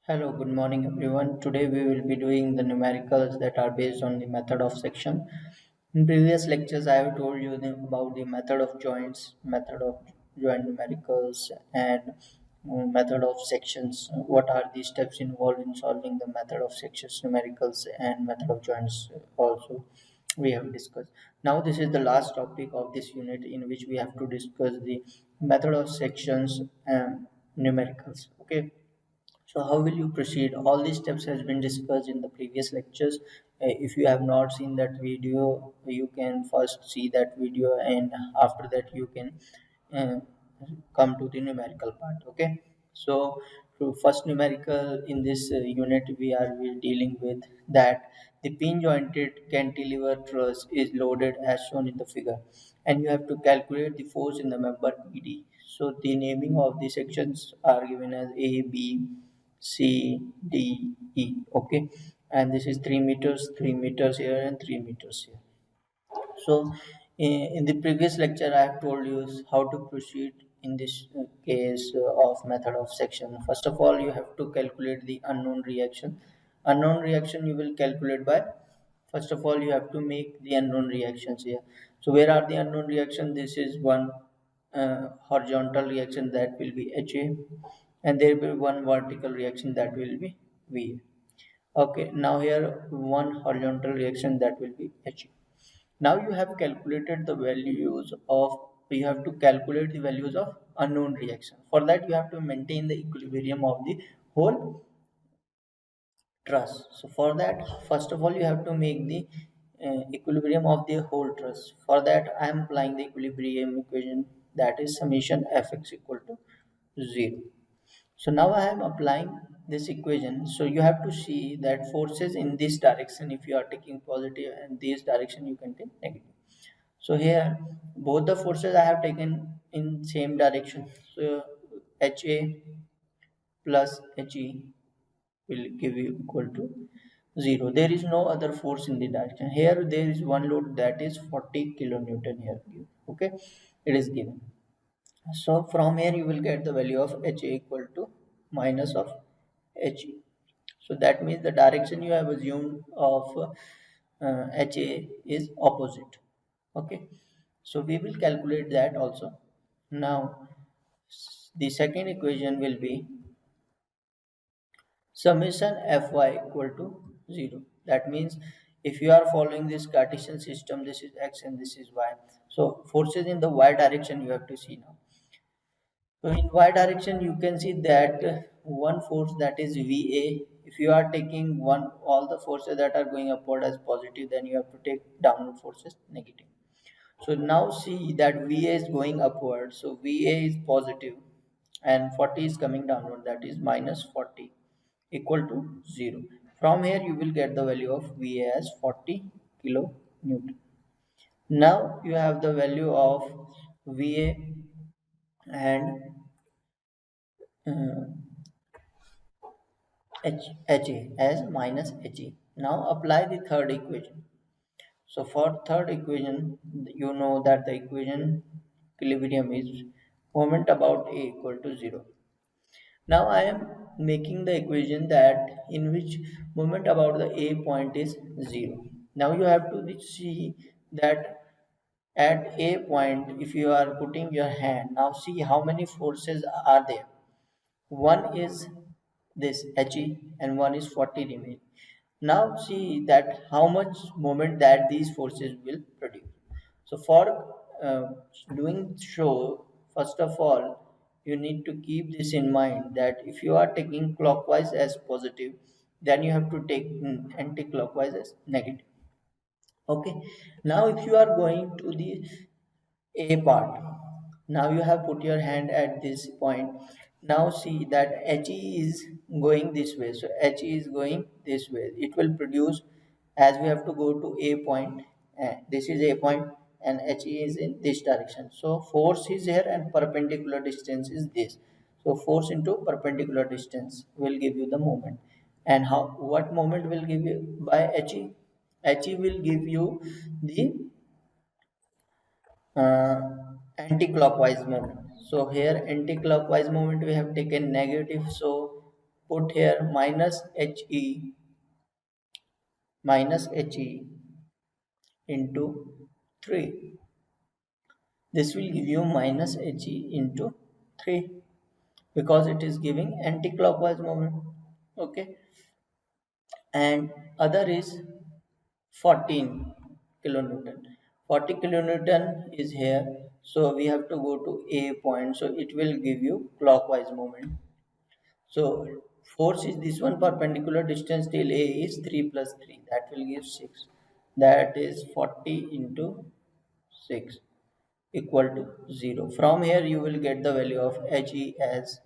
Hello, good morning everyone. Today we will be doing the numericals that are based on the method of section. In previous lectures, I have told you about the method of joints, method of joint numericals, and method of sections. What are the steps involved in solving the method of sections, numericals, and method of joints also we have discussed. Now, this is the last topic of this unit in which we have to discuss the method of sections and numericals. Okay, so how will you proceed? All these steps has been discussed in the previous lectures. If you have not seen that video, you can first see that video, and after that you can uh, come to the numerical part. Okay. So to first numerical in this unit, we dealing with that the pin jointed cantilever truss is loaded as shown in the figure, and you have to calculate the force in the member ED. So the naming of the sections are given as A, B, C, D, E. Okay, and this is 3 meters, 3 meters here, and 3 meters here. So, in the previous lecture, I have told you how to proceed in this case of method of section. First of all, you have to calculate the unknown reaction. Unknown reaction you will calculate by. First of all, you have to make the unknown reactions here. So, where are the unknown reaction? This is one horizontal reaction that will be HA, and there will be one vertical reaction that will be VA. Okay, now here one horizontal reaction that will be HA. Now you have calculated the values of you have to calculate the values of unknown reaction. For that you have to maintain the equilibrium of the whole truss. So for that, first of all, you have to make the equilibrium of the whole truss. For that, I am applying the equilibrium equation, that is summation fx equal to 0. So now I am applying this equation. So you have to see that forces in this direction, if you are taking positive, and this direction you can take negative. So here both the forces I have taken in same direction. So HA plus HE will give you equal to 0. There is no other force in the direction. Here there is one load that is 40 kilonewton here. Okay, it is given. So from here you will get the value of HA equal to minus of HE. So that means the direction you have assumed of HA is opposite. Okay, so we will calculate that also. Now the second equation will be summation Fy equal to 0. That means if you are following this Cartesian system, this is X and this is Y. So forces in the Y direction you have to see now. So in Y direction, you can see that one force, that is VA. If you are taking all the forces that are going upward as positive, then you have to take downward forces negative. So now see that VA is going upward. So VA is positive and 40 is coming downward, that is minus 40 equal to 0. From here you will get the value of VA as 40 kilonewton. Now you have the value of VA and uh, HA as minus HE. Now apply the third equation. So for third equation, you know that the equation equilibrium is moment about A equal to 0. Now I am making the equation that in which moment about the A point is 0. Now you have to see that at A point, if you are putting your hand, now see how many forces are there. One is this HE and one is 40 remain. Now see that how much moment that these forces will produce. So for doing show, first of all, you need to keep this in mind that if you are taking clockwise as positive, then you have to take anti-clockwise as negative. Okay. Now if you are going to the A part, now you have put your hand at this point. Now see that HE is going this way. So HE is going this way. It will produce, as we have to go to A point. This is A point and HE is in this direction. So force is here and perpendicular distance is this. So force into perpendicular distance will give you the moment. And how what moment will give you by HE? HE will give you the uh, anti-clockwise movement. So here anti-clockwise movement we have taken negative. So put here minus he into 3. This will give you minus he into 3 because it is giving anti-clockwise moment. Okay, and other is 14 kilonewton. 40 kilonewton is here, so we have to go to a point, so it will give you clockwise moment. So force is this one, perpendicular distance till a is 3 plus 3, that will give 6. That is 40 into 6 equal to 0. From here you will get the value of he as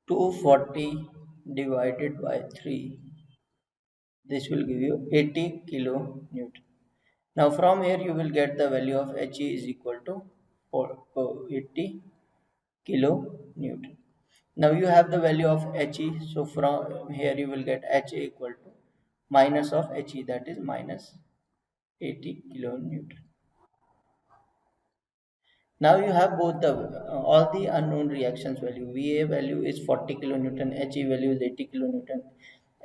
240 divided by 3. This will give you 80 kilonewton. Now from here you will get the value of he is equal to 80 kilonewton. Now you have the value of he, so from here you will get he equal to minus of he, that is minus 80 kilonewton. Now you have both the all the unknown reactions value. Va value is 40 kilonewton, he value is 80 kilonewton,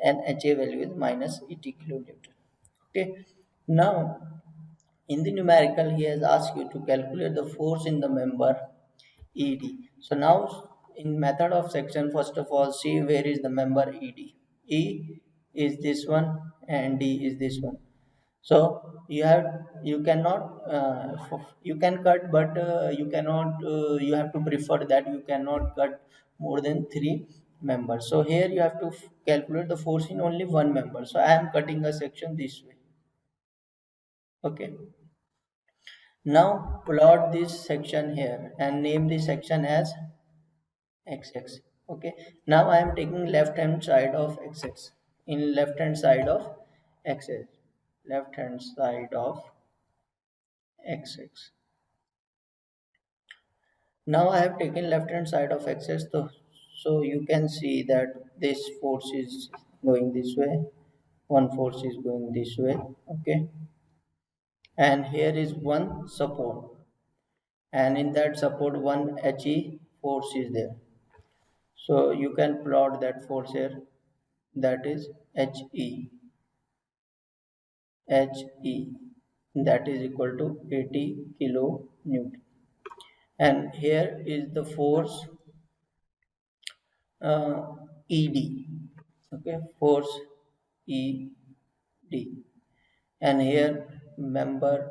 and ha value is minus 80 kilonewton. Okay. Now in the numerical, he has asked you to calculate the force in the member ED. So now in method of section, first of all, see where is the member ED. E is this one and D is this one. So you cannot you can cut, but you cannot you have to prefer that you cannot cut more than 3 members. So here you have to calculate the force in only one member. So I am cutting a section this way. Okay. Now plot this section here and name the section as xx. Okay. Now I am taking left hand side of xx. In left hand side of xx. Left hand side of xx. Now I have taken left hand side of xx. So you can see that this force is going this way. One force is going this way. Okay. And here is one support. And in that support one he force is there. So you can plot that force here, that is he that is equal to 80 kilonewton, and here is the force uh, ed. Okay, force ed, and here member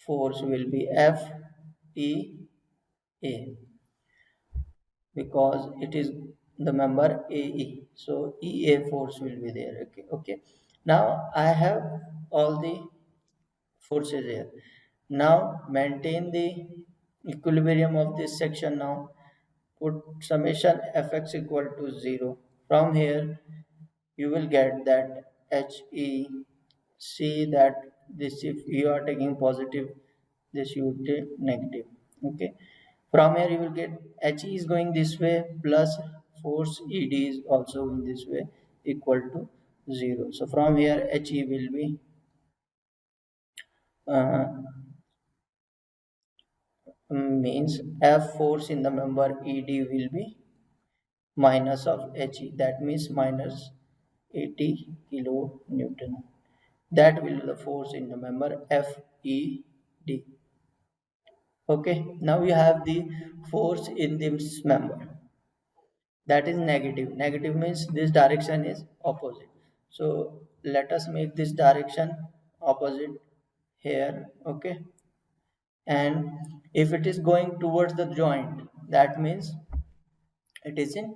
force will be f e a because it is the member AE. So EA force will be there. Okay. Okay. Now I have all the forces here. Now maintain the equilibrium of this section. Now put summation fx equal to 0. From here you will get that HE. See that this, if you are taking positive, this you will take negative. Okay. From here you will get HE is going this way plus force ED is also in this way equal to 0. So from here HE will be uh, means F force in the member ED will be minus of HE, that means minus 80 kilonewton. That will be the force in the member FED. Okay, now you have the force in this member, that is negative. Negative means this direction is opposite. So let us make this direction opposite here. Okay, and if it is going towards the joint, that means it is in,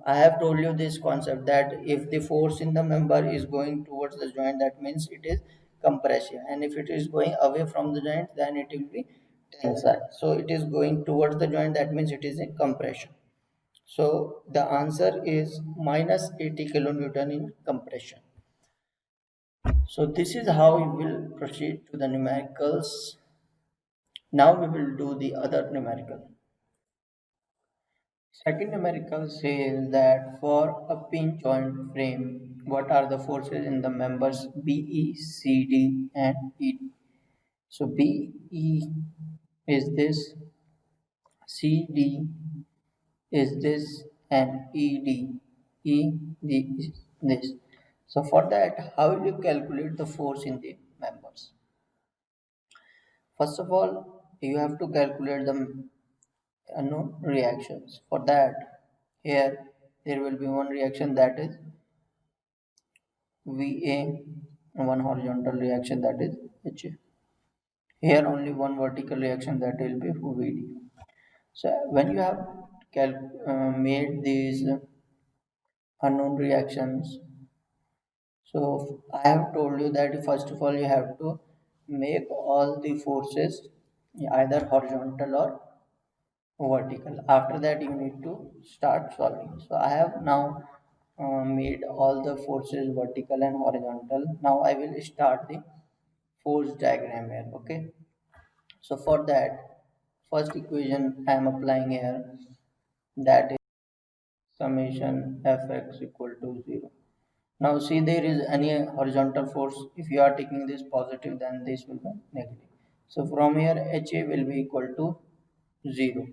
I have told you this concept that if the force in the member is going towards the joint, that means it is compression, and if it is going away from the joint, then it will be tensile. So it is going towards the joint, that means it is in compression. So the answer is minus 80 kilonewton in compression. So this is how we will proceed to the numericals. Now we will do the other numerical. Second numerical says that for a pin joint frame, what are the forces in the members BE, CD, and ED? So BE is this, CD is this and ED is this. So for that, how will you calculate the force in the members? First of all, you have to calculate the reactions. For that, here there will be one reaction, that is VA, and one horizontal reaction, that is HA. Here only one vertical reaction, that will be VD. So when you have made these unknown reactions, so I have told you that first of all you have to make all the forces either horizontal or vertical. After that you need to start solving. So I have now made all the forces vertical and horizontal. Now I will start the force diagram here. Okay, so for that, first equation I am applying here, that is summation fx equal to 0. Now see, there is any horizontal force, if you are taking this positive then this will be negative. So from here HA will be equal to 0.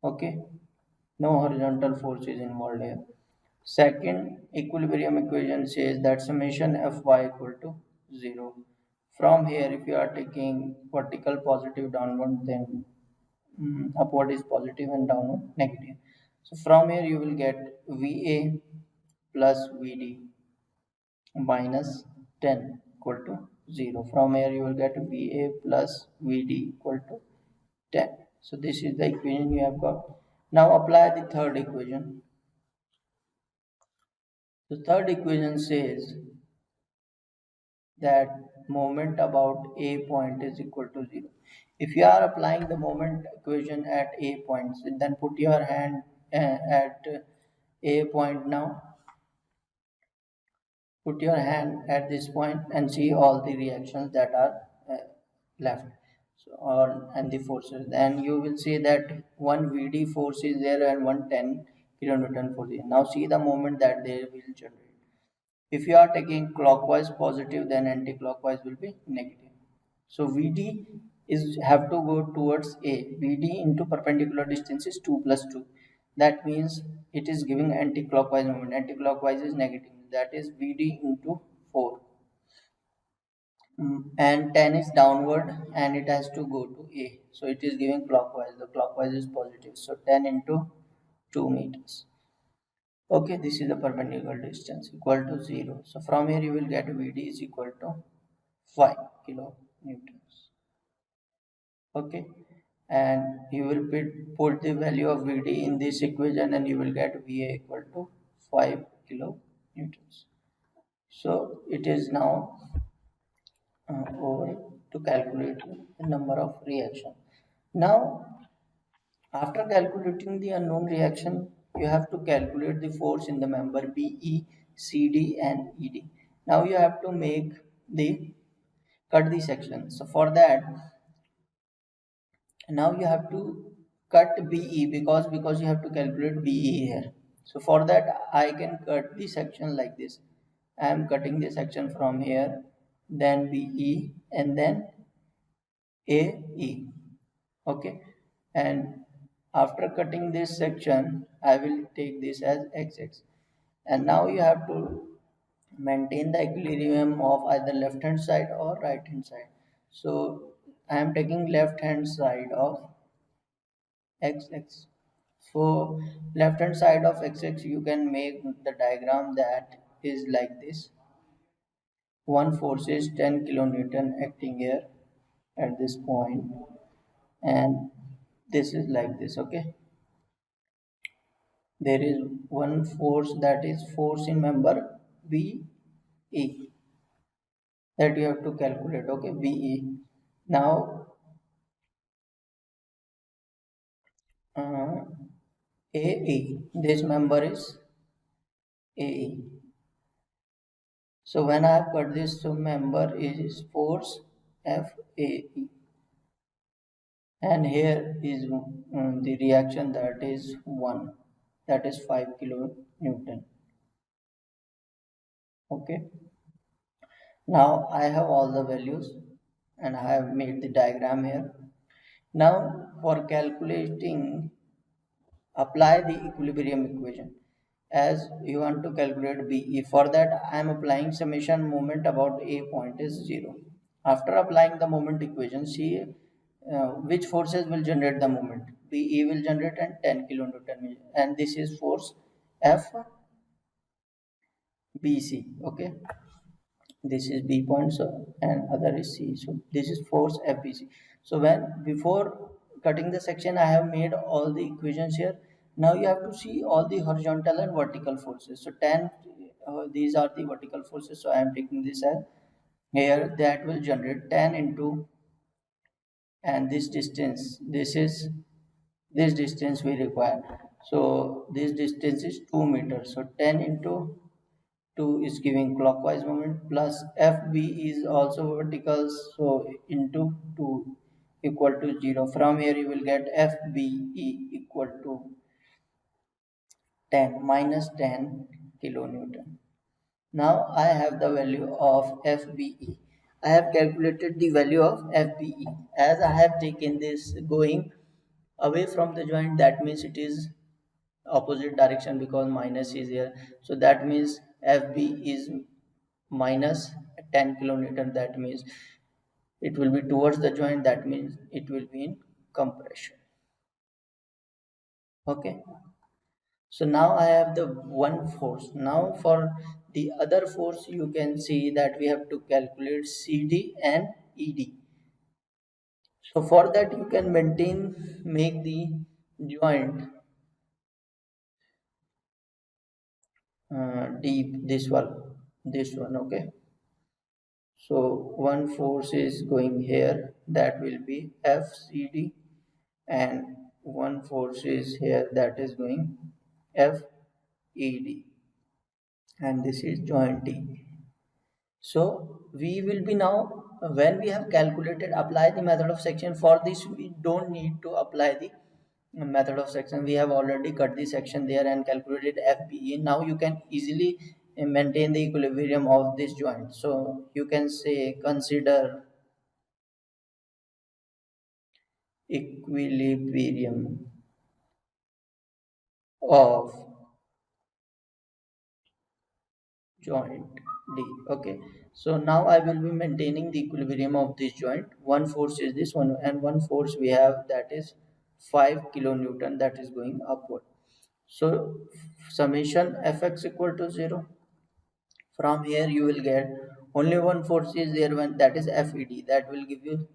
Okay, no horizontal force is involved here. Second equilibrium equation says that summation Fy equal to 0. From here, if you are taking vertical positive downward, then upward is positive and downward negative. So from here you will get VA plus VD minus 10 equal to 0. From here you will get VA plus VD equal to 10. So this is the equation you have got. Now apply the third equation. The third equation says that moment about A point is equal to 0. If you are applying the moment equation at A points, then put your hand at A point now. Put your hand at this point and see all the reactions that are left. So, and the forces. Then you will see that one VD force is there and one 10 kilonewton force. Now see the moment that they will generate. If you are taking clockwise positive, then anti-clockwise will be negative. So VD is have to go towards A. VD into perpendicular distance is 2 plus 2. That means it is giving anti-clockwise moment. Anti-clockwise is negative. That is VD into 4. And 10 is downward and it has to go to A. So it is giving clockwise. The clockwise is positive. So 10 into 2 meters. Okay, this is the perpendicular distance equal to 0. So from here you will get VD is equal to 5 kilonewtons. Okay, and you will put the value of VD in this equation and you will get VA equal to 5 kilonewtons. So it is now over to calculate the number of reaction. Now after calculating the unknown reaction, you have to calculate the force in the member BE, CD and ED. Now you have to cut the section. So for that, now you have to cut BE because you have to calculate BE here. So for that, I can cut the section like this. I am cutting the section from here, then BE and then AE. Okay, and after cutting this section I will take this as XX, and now you have to maintain the equilibrium of either left hand side or right hand side. So I am taking left hand side of XX. So left hand side of XX, you can make the diagram that is like this. One force is 10 kilonewton acting here at this point, and this is like this. Okay, there is one force, that is force in member BE, that you have to calculate. Okay, BE. Now AE, this member is AE. So when I have cut this, so member is force FAE, and here is the reaction, that is 1, that is 5 kilonewton. Okay, now I have all the values and I have made the diagram here. Now for calculating, apply the equilibrium equation. As you want to calculate BE, for that I am applying summation moment about a point is 0. After applying the moment equation, see which forces will generate the moment. BE will generate and 10 kilonewton, and this is force FBC. Okay, this is B point, so and other is C, so this is force FBC. So when before cutting the section I have made all the equations here. Now you have to see all the horizontal and vertical forces. So 10, these are the vertical forces, so I am taking this as here, that will generate 10 into, and this distance, this distance we require. So this distance is 2 meters, so 10 into 2 is giving clockwise moment, plus FB is also vertical, so into 2 equal to 0. From here you will get FBE equal to 10 minus 10 kilonewton. Now I have the value of FBE. I have calculated the value of FBE. As I have taken this going away from the joint, that means it is opposite direction because minus is here. So that means FB is minus 10 kilonewton. That means it will be towards the joint. That means it will be in compression. Okay. So now I have the one force. Now for the other force, you can see that we have to calculate CD and ED. So for that you can make the joint deep, this one, okay. So one force is going here, that will be FCD, and one force is here, that is going FED, and this is joint D. So we will be now, when we have calculated, apply the method of section. For this we don't need to apply the method of section. We have already cut the section there and calculated FBE. Now you can easily maintain the equilibrium of this joint. So you can say consider equilibrium of joint D. Okay, so now I will be maintaining the equilibrium of this joint. One force is this one, and one force we have, that is 5 kilonewton, that is going upward. So summation Fx equal to 0. From here you will get only one force is there, one, that is FED, that will give you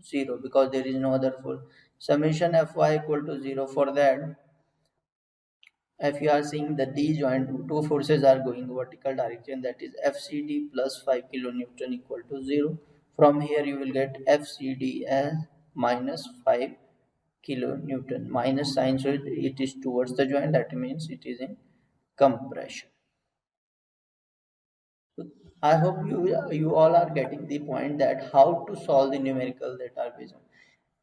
0 because there is no other force. Summation Fy equal to 0. For that, if you are seeing the D joint, two forces are going vertical direction, that is FCD plus 5 kilonewton equal to 0. From here you will get FCD as minus 5 kilonewton. Minus sign, so it is towards the joint, that means it is in compression. So I hope you all are getting the point that how to solve the numerical that are based on.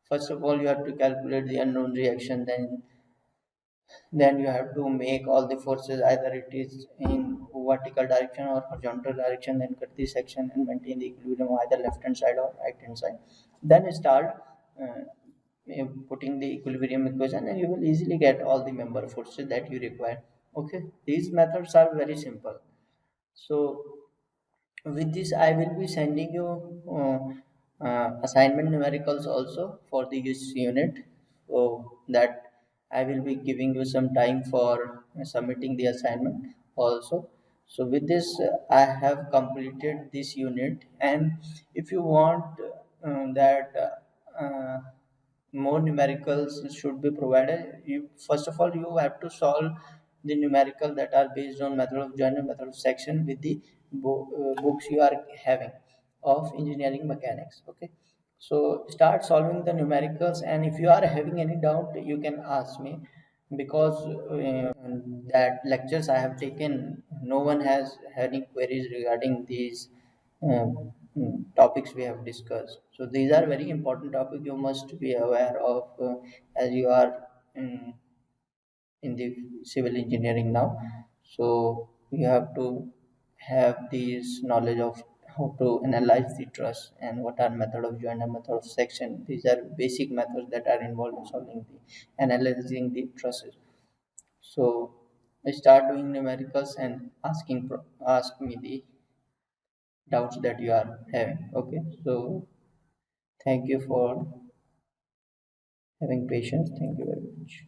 First of all, you have to calculate the unknown reaction, then you have to make all the forces, either it is in vertical direction or horizontal direction, then cut the section and maintain the equilibrium either left hand side or right hand side. Then start putting the equilibrium equation, and you will easily get all the member forces that you require. Okay, these methods are very simple. So with this I will be sending you assignment numericals also for the use unit, so that I will be giving you some time for submitting the assignment also. So with this I have completed this unit, and if you want that more numericals should be provided, you first of all you have to solve the numerical that are based on method of joint and method of section with the books you are having of engineering mechanics. Okay, so start solving the numericals, and if you are having any doubt you can ask me, because that lectures I have taken, no one has any queries regarding these topics we have discussed. So these are very important topics you must be aware of, as you are in the civil engineering now. So you have to have this knowledge of how to analyze the truss, and what are method of joint and method of section. These are basic methods that are involved in solving the analyzing the trusses. So I start doing numericals and ask me the doubts that you are having. Okay, so thank you for having patience. Thank you very much.